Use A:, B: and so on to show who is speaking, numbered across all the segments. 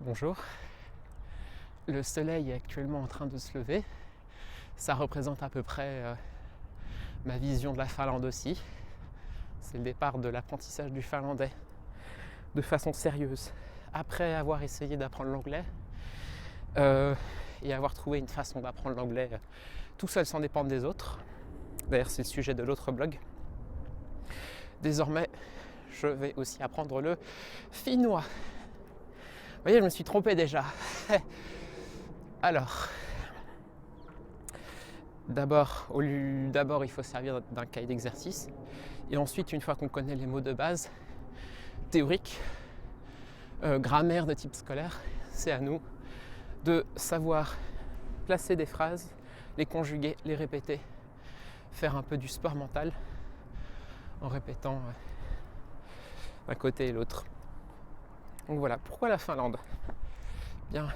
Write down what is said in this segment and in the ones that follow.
A: Bonjour. Le soleil est actuellement en train de se lever. Ça représente à peu près ma vision de la Finlande aussi. C'est le départ de l'apprentissage du finlandais de façon sérieuse. Après avoir essayé d'apprendre l'anglais et avoir trouvé une façon d'apprendre l'anglais tout seul sans dépendre des autres. D'ailleurs, c'est le sujet de l'autre blog. Désormais, je vais aussi apprendre le finnois. Vous voyez, je me suis trompé déjà. Alors, d'abord, il faut servir d'un cahier d'exercice. Et ensuite, une fois qu'on connaît les mots de base, théoriques, grammaire de type scolaire, c'est à nous de savoir placer des phrases, les conjuguer, les répéter, faire un peu du sport mental en répétant d'un côté et l'autre. Donc voilà, pourquoi la Finlande ? Bien,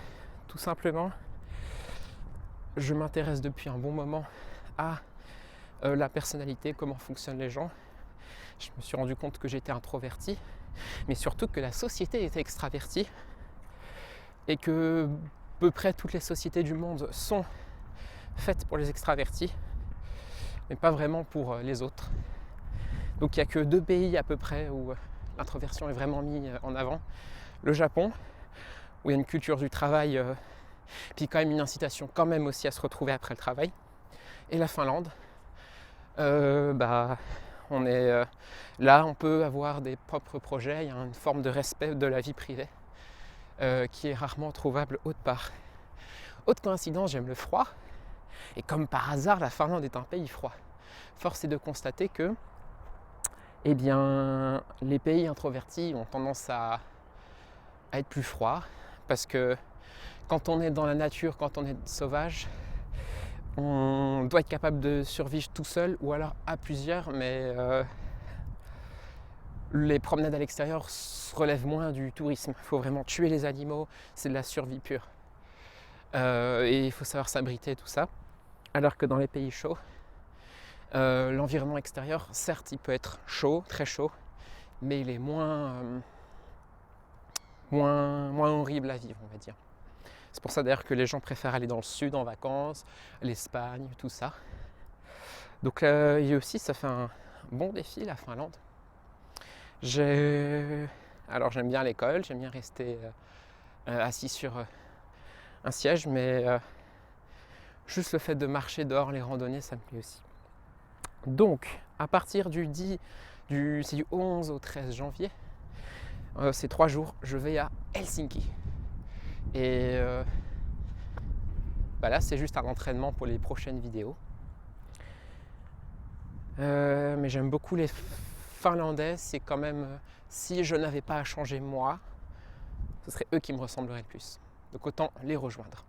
A: tout simplement, je m'intéresse depuis un bon moment à la personnalité, comment fonctionnent les gens. Je me suis rendu compte que j'étais introverti, mais surtout que la société était extravertie et que à peu près toutes les sociétés du monde sont faites pour les extravertis, mais pas vraiment pour les autres. Donc il n'y a que 2 pays à peu près où l'introversion est vraiment mise en avant. Le Japon, où il y a une culture du travail, puis quand même une incitation quand même aussi à se retrouver après le travail. Et la Finlande, on est là, on peut avoir des propres projets, il y a une forme de respect de la vie privée qui est rarement trouvable autre part. Autre coïncidence, j'aime le froid, et comme par hasard, la Finlande est un pays froid. Force est de constater que les pays introvertis ont tendance à être plus froids, parce que quand on est dans la nature, quand on est sauvage, on doit être capable de survivre tout seul ou alors à plusieurs, mais les promenades à l'extérieur relèvent moins du tourisme. Il faut vraiment tuer les animaux, c'est de la survie pure. Et il faut savoir s'abriter, tout ça. Alors que dans les pays chauds, l'environnement extérieur, certes, il peut être chaud, très chaud, mais il est moins horrible à vivre, on va dire. C'est pour ça d'ailleurs que les gens préfèrent aller dans le sud en vacances, l'Espagne, tout ça. Donc et aussi, ça fait un bon défi, la Finlande. Alors j'aime bien l'école, j'aime bien rester assis sur un siège, mais juste le fait de marcher dehors, les randonnées, ça me plaît aussi. Donc, à partir du 11 au 13 janvier, ces 3 jours, je vais à Helsinki. Et là, c'est juste un entraînement pour les prochaines vidéos. Mais j'aime beaucoup les Finlandais, c'est quand même, si je n'avais pas à changer moi, ce serait eux qui me ressembleraient le plus. Donc autant les rejoindre.